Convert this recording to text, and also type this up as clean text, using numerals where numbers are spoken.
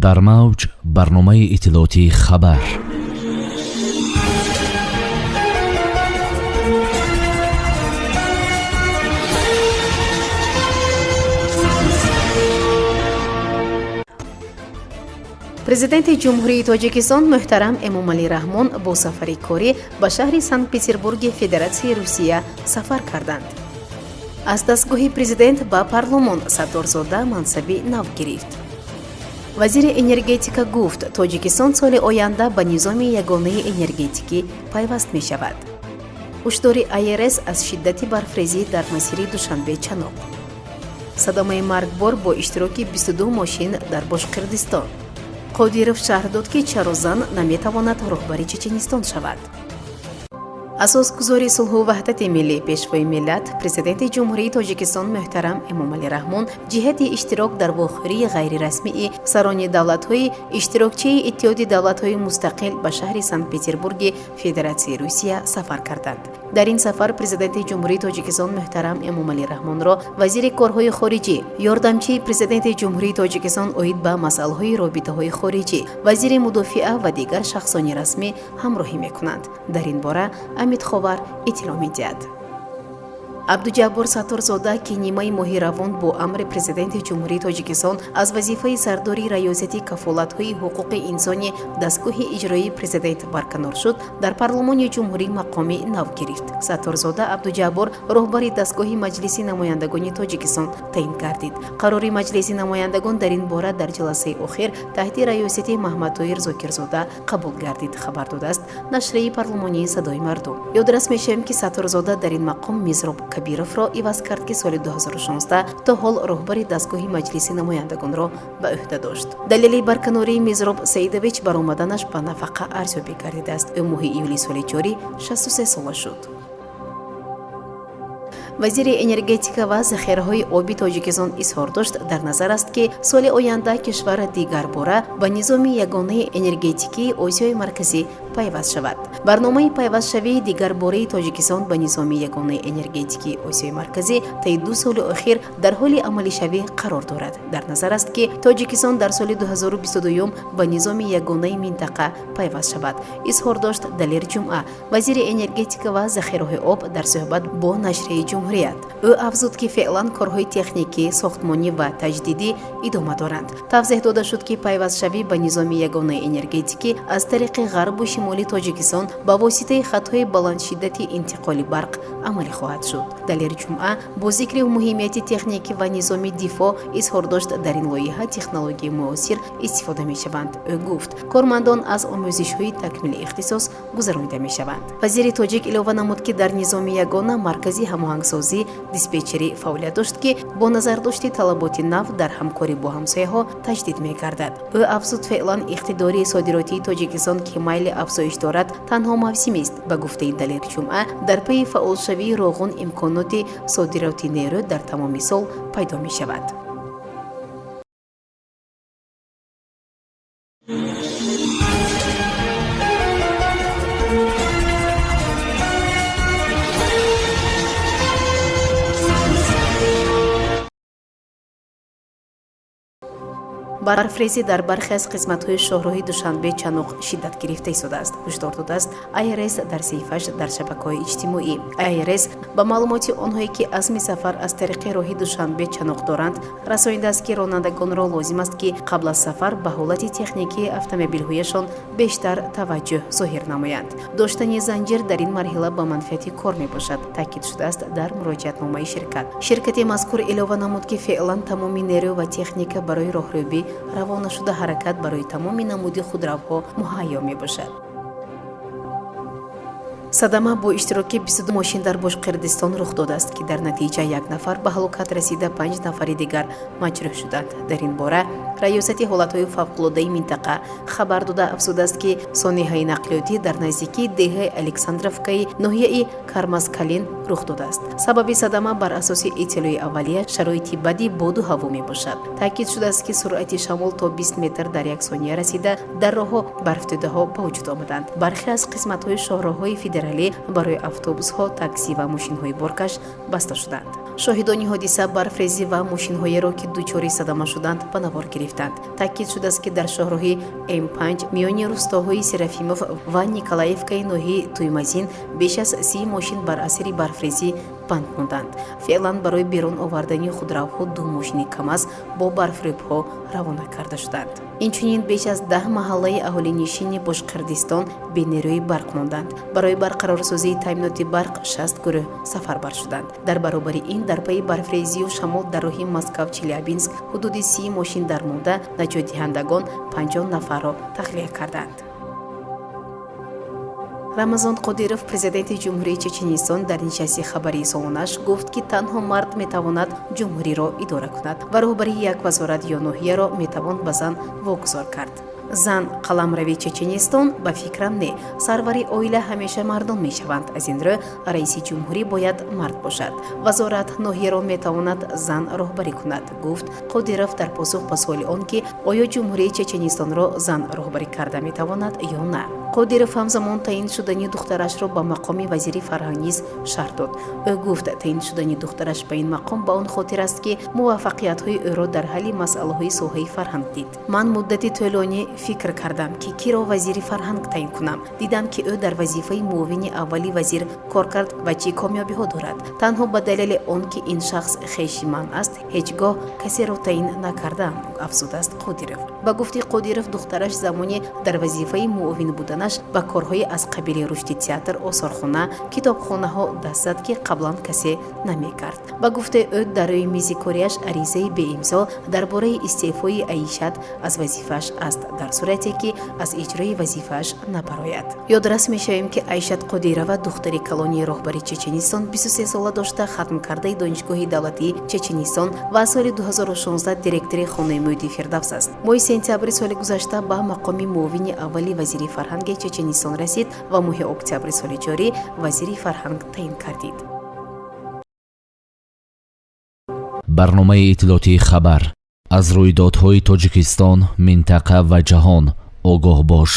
дар мавҷ барномаи иттилоотии хабар. президенти ҷумҳурии тоҷикистон муҳтарам эмомалӣ раҳмон бо сафари корӣ ба шаҳри Санкт-Петербурги Федератсияи Русия сафар карданд. аз дастгоҳи президент ба парлумон Сатторзода мансаби нав гирифт. вазири энергетика гуфт, Тоҷикистон соли оянда ба низоми ягонаи энергетикӣ пайваст мешавад. ҳушдори АРС аз шиддати барфрезӣ дар масири Душанбе-Чаноқ. садамаи маргбор бо иштироки 22 мошин дар Бошқирдистон. Қодиров шаҳр дод, ки чаро зан наметавонад роҳбари Чеченистон шавад. асосгузори сулҳу ваҳдати миллӣ, пешвои миллат, президенти ҷумҳурии Тоҷикистон муҳтарам Эмомалӣ Раҳмон ҷиҳати иштирок дар вохӯрии ғайрирасмии сарони давлатҳои иштирокчии Иттиҳоди давлатҳои мустақил ба шаҳри Санкт-Петербурги Федератсияи Русия сафар карданд. дар ин сафар президенти ҷумҳурии Тоҷикистон муҳтарам Эмомалӣ Раҳмонро вазири корҳои хориҷӣ, ёрдамчии президенти ҷумҳурии Тоҷикистон оид ба масъалаҳои робитаҳои хориҷӣ, вазири мудофиа ва дигар шахсони расмӣ ҳамроҳӣ мекунанд. дар ин бора Амид Ховар иттилоъ медиҳад. Абдуҷаббор Сатторзода, ки нимаи моҳи равон бо амри президенти ҷумҳурии Тоҷикистон аз вазифаи сардори раёсати кафолатҳои ҳуқуқи инсони дастгоҳи иҷроии президент барканор шуд, дар парлумони ҷумҳурӣ мақоми нав гирифт. Сатторзода Абдуҷаббор роҳбари дастгоҳи маҷлиси намояндагони Тоҷикистон таъин гардид. қарори маҷлиси намояндагон дар ин бора дар ҷаласаи охир таҳти раёсати Маҳмадтоҳир Зокирзода қабул гардид, хабар додааст нашрии парлумонии Садои мардум. ёдрас мешавем, ки Сатторзода дар ин мақом Мизроб Кабировро иваз кард, ки соли 2016 то ҳол роҳбари дастгоҳи маҷлиси намояндагонро ба уҳда дошт. далели барканории Мизроб Саидович баромаданаш ба нафақа арзёбӣ гардидааст. ӯ моҳи июли соли ҷорӣ 63 сола шуд. вазири энергетика ва захираҳои оби Тоҷикистон изҳор дошт, дар назар аст, ки соли оянда кишвар дигарбора ба низоми ягонаи энергетикии Осиёи Марказӣ пайваст шавад. барномаи пайвастшавии дигарбораи Тоҷикистон ба низоми ягонаи энергетикии Осиёи Марказӣ таи 2 соли охир дар ҳоли амалишавӣ қарор дорад. дар назар аст, ки Тоҷикистон дар соли 2022 ба низоми ягонаи минтақа пайваст шавад, изҳор дошт Далер Ҷумъа, вазири энергетика ва захираҳои об дар суҳбат бо нашрияи ҷумҳурият. ӯ афзуд, ки феълан корҳои техникӣ, сохтмонӣ ва таҷдидӣ идома доранд. тавзеҳ дода шуд, ки пайвастшавӣ ба низоми ягонаи энергетикӣ аз тариқи ғарбу шимоли Тоҷикистон ба воситаи хатҳои баландшиддати интиқоли барқ амалӣ хоҳад шуд. Далер Ҷумъа бо зикри муҳимияти техникӣ ва низоми дифоъ изҳор дошт, дар ин лоиҳа технологияи муосир истифода мешаванд. ӯ гуфт, кормандон аз омӯзишҳои такмили ихтисос гузаронида мешаванд. вазири тоҷик илова намуд, ки дар низоми ягона маркази ҳамоҳангсозӣ диспетчерӣ фаъолият дошт, ки бо назардошти талаботи нав дар ҳамкорӣ бо ҳамсояҳо таҷдид мегардад. ӯ афзуд, феълан иқтидори содиротии Тоҷикистон, ки майли афзоиш дорад, танҳо мавсимист. ба гуфтаи Далер Ҷумъа, дар пайи фаъолшавии роғун имконоти содироти нерӯ дар тамоми сол пайдо мешавад. барфрезӣ дар бархе аз қисматҳои шоҳроҳи Душанбе-Чаноқ шиддат гирифта истодааст, ҳушдор додааст АРС дар саҳифааш дар шабакаҳои иҷтимоӣ. АРС ба маълумоти онҳое, ки азми сафар аз тариқи роҳи Душанбе-Чаноқ доранд, расонидааст, ки ронандагонро лозим аст, ки қабл аз сафар ба ҳолати техникии автомобилҳояшон бештар таваҷҷӯҳ зоҳир намоянд. доштани занҷир дар ин марҳила ба манфиати кор мебошад, таъкид шудааст дар муроҷиатномаи ширкат. ширкати мазкур илова намуд, ки феълан тамоми нерӯ ва техника барои роҳробӣ равона шуда ҳаракат барои тамоми намуди худравҳо муҳайё мебошад. садама бо иштироки 22 мошин дар Бошқирдистон рух додааст, ки дар натиҷа 1 нафар ба ҳалокат расида, 5 нафари дигар маҷрӯҳ шуданд. дар ин бора раёсати ҳолатҳои фавқулоддаи минтақа хабар дода афзудааст, ки сонеҳаи нақлиётӣ дар наздикии деҳаи Александровкаи ноҳияи Кармазкалин рух додааст. сабаби садама бар асоси иттилои аввалия шароити бади боду ҳаво мебошад. таъкид шудааст, ки суръати шамол то 20 метр дар як сония расида, дар роҳҳо барфдодаҳо ба вуҷуд омаданд. бархе аз қисматҳои шоҳроҳҳои федералӣ барои автобусҳо, таксӣ ва мошинҳои боркаш баста шуданд. шоҳидони ҳодиса барфрезӣ ва мошинҳоеро ки дучори садама шуданд ба навор гирифтанд. таъкид шудааст ки дар шоҳроҳи М5 миёни рӯстоҳои Серафимов ва Николаевкаи ноҳияи Туймазин беш аз 30 мошин бар асари барфрезӣ банд монданд. феълан барои берун овардани худравҳо 2 мошини КамАЗ бо барфребҳо равона карда шуданд. инчунин беш аз 10 маҳаллаи аҳолинишини Бошқирдистон бенерӯи барқ монданд. барои барқарорсозии таъминоти барқ 60 гурӯҳ сафарбар шуданд. дар баробари ин дар пайи барфрезию шамол дар роҳи Москав-Челябинск ҳудуди 30 мошин дармонда наҷотдиҳандагон 50 нафарро тахлия карданд. Рамазон Қодиров, президенти ҷумҳурии Чеченистон, дар нишасти хабарии солонааш гуфт, ки танҳо мард метавонад ҷумҳуриро идора кунад ва роҳбарии як вазорат ё ноҳияро метавон ба зан вогузор кард. зан қаламрави Чеченистон ба фикрам не, сарвари оила ҳамеша мардон мешаванд. аз ин рӯ раиси ҷумҳурӣ бояд мард бошад. вазорат ноҳияро метавонад зан роҳбарӣ кунад, гуфт Қодиров дар посух ба суоли он ки оё ҷумҳурии Чеченистонро зан роҳбарӣ карда метавонад ё на. Қодиров ҳамзамон таъин шудани духтарашро ба мақоми вазири фарҳанг низ шаҳр дод. ӯ гуфт таъин шудани духтараш ба ин мақом ба он хотир аст ки муваффақиятҳои ӯро дар ҳалли масъалаҳои соҳаи фарҳанг дид. ман муддати тӯлонӣ фикр кардам ки киро вазири фарҳанг таъин кунам. дидам ки ӯ дар вазифаи муовини аввали вазир кор кард ва чӣ комёбиҳо дорад. танҳо ба далели он ки ин шахс хеши ман аст ҳеҷ гоҳ касеро таъин накардам, афзудааст Қодиров. ба гуфти Қодиров духтараш замоне дар вазифаи муовин буданаш ба корҳои аз қабили рушди театр, осорхона, китобхонаҳо даст зад ки қаблан касе намекард. ба гуфте ӯ дар рӯи мизи корияш аризаи беимзо дар бораи истеъфои Аишат аз вазифааш аст, дар сурате ки аз иҷрои вазифааш набарояд. ёдрас мешавем ки Аишат Қодирова духтари калонии роҳбари Чеченистон 23 сола дошта хатм кардаи донишгоҳи давлатии Чеченистон ва соли 2016 директори хонаи муҳити Фирдавс аст. моҳи сентябри соли гузашта ба мақоми муовини аввали вазири фарҳанги Чеченистон расид ва моҳи октябри соли ҷорӣ вазири фарҳанг таъин кардид. барномаи иттилоотии хабар аз рӯйдодҳои Тоҷикистон, минтақа ва ҷаҳон огоҳ бош.